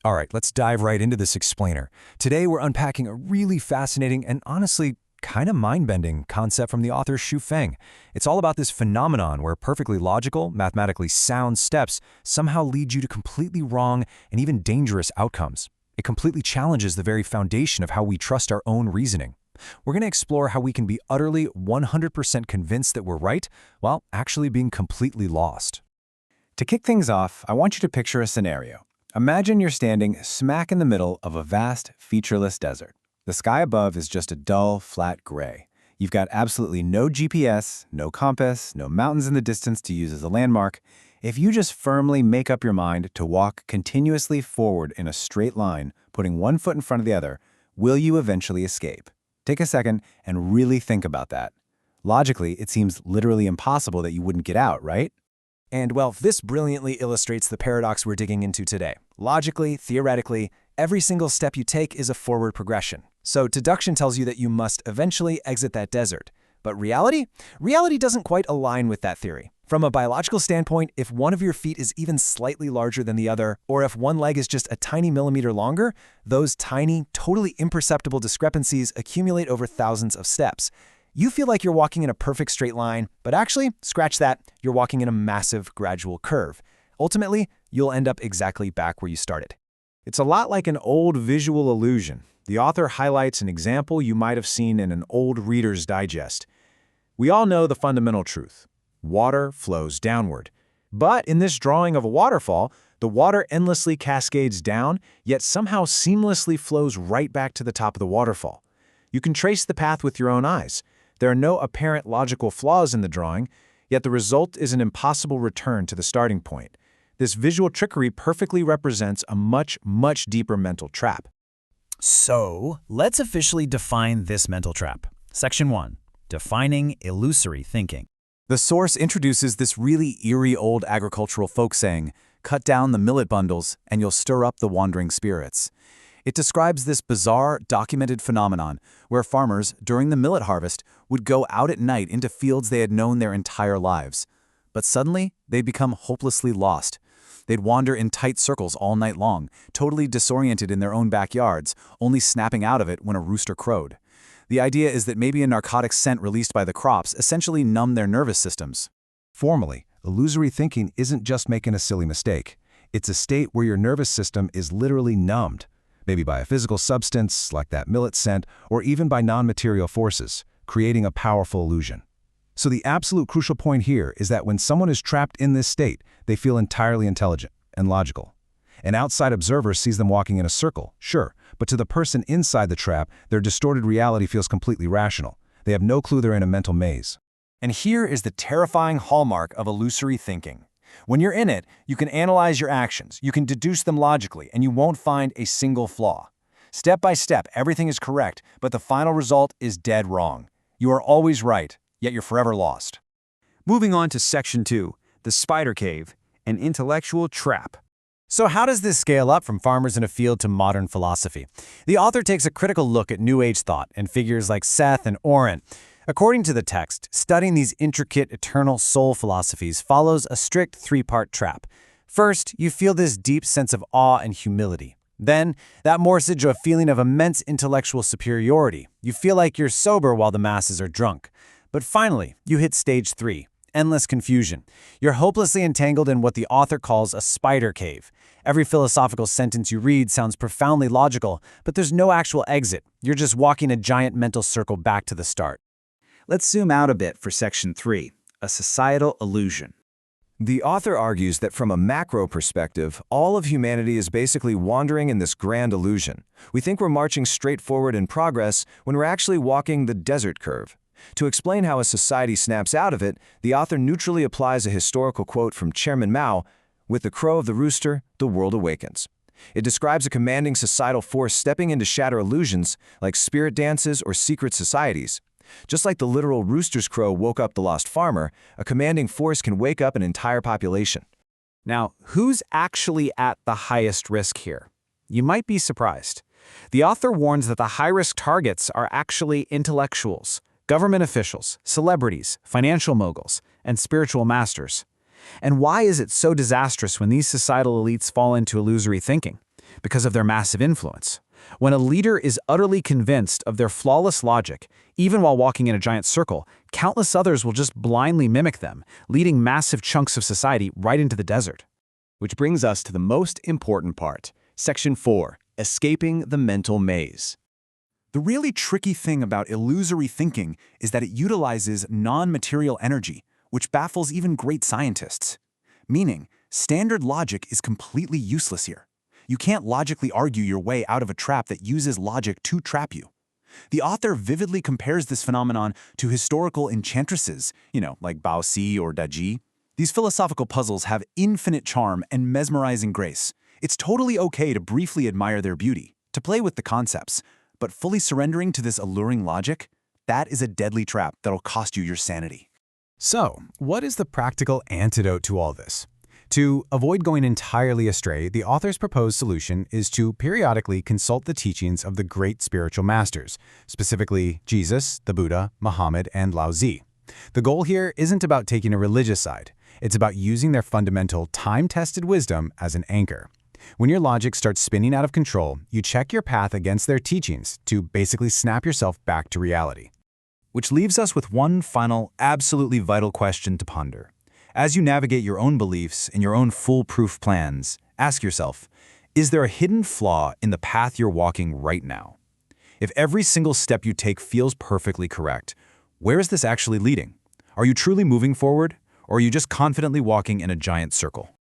All right, let's dive right into this explainer. Today, we're unpacking a really fascinating and honestly kind of mind-bending concept from the author Xu Feng. It's all about this phenomenon where perfectly logical, mathematically sound steps somehow lead you to completely wrong and even dangerous outcomes. It completely challenges the very foundation of how we trust our own reasoning. We're going to explore how we can be utterly 100% convinced that we're right while actually being completely lost. To kick things off, I want you to picture a scenario. Imagine you're standing smack in the middle of a vast, featureless desert. The sky above is just a dull, flat gray. You've got absolutely no GPS, no compass, no mountains in the distance to use as a landmark. If you just firmly make up your mind to walk continuously forward in a straight line, putting one foot in front of the other, will you eventually escape? Take a second and really think about that. Logically, it seems literally impossible that you wouldn't get out, right? And well, this brilliantly illustrates the paradox we're digging into today. Logically, theoretically, every single step you take is a forward progression. So deduction tells you that you must eventually exit that desert. But reality? Reality doesn't quite align with that theory. From a biological standpoint, if one of your feet is even slightly larger than the other, or if one leg is just a tiny millimeter longer, those tiny, totally imperceptible discrepancies accumulate over thousands of steps. You feel like you're walking in a perfect straight line, but actually, scratch that, you're walking in a massive, gradual curve. Ultimately, you'll end up exactly back where you started. It's a lot like an old visual illusion. The author highlights an example you might have seen in an old Reader's Digest. We all know the fundamental truth. Water flows downward. But in this drawing of a waterfall, the water endlessly cascades down, yet somehow seamlessly flows right back to the top of the waterfall. You can trace the path with your own eyes. There are no apparent logical flaws in the drawing, yet the result is an impossible return to the starting point. This visual trickery perfectly represents a much, much deeper mental trap. So, let's officially define this mental trap. Section 1. Defining illusory thinking. The source introduces this really eerie old agricultural folk saying, "Cut down the millet bundles and you'll stir up the wandering spirits." It describes this bizarre, documented phenomenon where farmers, during the millet harvest, would go out at night into fields they had known their entire lives. But suddenly, they'd become hopelessly lost. They'd wander in tight circles all night long, totally disoriented in their own backyards, only snapping out of it when a rooster crowed. The idea is that maybe a narcotic scent released by the crops essentially numbed their nervous systems. Formally, illusory thinking isn't just making a silly mistake. It's a state where your nervous system is literally numbed, maybe by a physical substance like that millet scent, or even by non-material forces, creating a powerful illusion. So the absolute crucial point here is that when someone is trapped in this state, they feel entirely intelligent and logical. An outside observer sees them walking in a circle, sure, but to the person inside the trap, their distorted reality feels completely rational. They have no clue they're in a mental maze. And here is the terrifying hallmark of illusory thinking. When you're in it, you can analyze your actions, you can deduce them logically, and you won't find a single flaw. Step by step, everything is correct, but the final result is dead wrong. You are always right, yet you're forever lost. Moving on to Section 2, the spider cave, an intellectual trap. So how does this scale up from farmers in a field to modern philosophy? The author takes a critical look at New Age thought and figures like Seth and Orrin. According to the text, studying these intricate eternal soul philosophies follows a strict three-part trap. First, you feel this deep sense of awe and humility. Then, that morphs into a feeling of immense intellectual superiority. You feel like you're sober while the masses are drunk. But finally, you hit stage 3, endless confusion. You're hopelessly entangled in what the author calls a spider cave. Every philosophical sentence you read sounds profoundly logical, but there's no actual exit. You're just walking a giant mental circle back to the start. Let's zoom out a bit for Section 3, a societal illusion. The author argues that from a macro perspective, all of humanity is basically wandering in this grand illusion. We think we're marching straight forward in progress when we're actually walking the desert curve. To explain how a society snaps out of it, the author neutrally applies a historical quote from Chairman Mao, "With the crow of the rooster, the world awakens." It describes a commanding societal force stepping in to shatter illusions like spirit dances or secret societies. Just like the literal rooster's crow woke up the lost farmer, a commanding force can wake up an entire population. Now, who's actually at the highest risk here? You might be surprised. The author warns that the high-risk targets are actually intellectuals, government officials, celebrities, financial moguls, and spiritual masters. And why is it so disastrous when these societal elites fall into illusory thinking? because of their massive influence. When a leader is utterly convinced of their flawless logic, even while walking in a giant circle, countless others will just blindly mimic them, leading massive chunks of society right into the desert. Which brings us to the most important part, Section 4, Escaping the Mental Maze. The really tricky thing about illusory thinking is that it utilizes non-material energy, which baffles even great scientists. Meaning, standard logic is completely useless here. You can't logically argue your way out of a trap that uses logic to trap you. The author vividly compares this phenomenon to historical enchantresses, like Bao Si or Daji. These philosophical puzzles have infinite charm and mesmerizing grace. It's totally okay to briefly admire their beauty, to play with the concepts, but fully surrendering to this alluring logic, that is a deadly trap that'll cost you your sanity. So, what is the practical antidote to all this? To avoid going entirely astray, the author's proposed solution is to periodically consult the teachings of the great spiritual masters, specifically Jesus, the Buddha, Muhammad, and Lao Tzu. The goal here isn't about taking a religious side. It's about using their fundamental, time-tested wisdom as an anchor. When your logic starts spinning out of control, you check your path against their teachings to basically snap yourself back to reality. Which leaves us with one final, absolutely vital question to ponder. As you navigate your own beliefs and your own foolproof plans, ask yourself, is there a hidden flaw in the path you're walking right now? If every single step you take feels perfectly correct, where is this actually leading? Are you truly moving forward, or are you just confidently walking in a giant circle?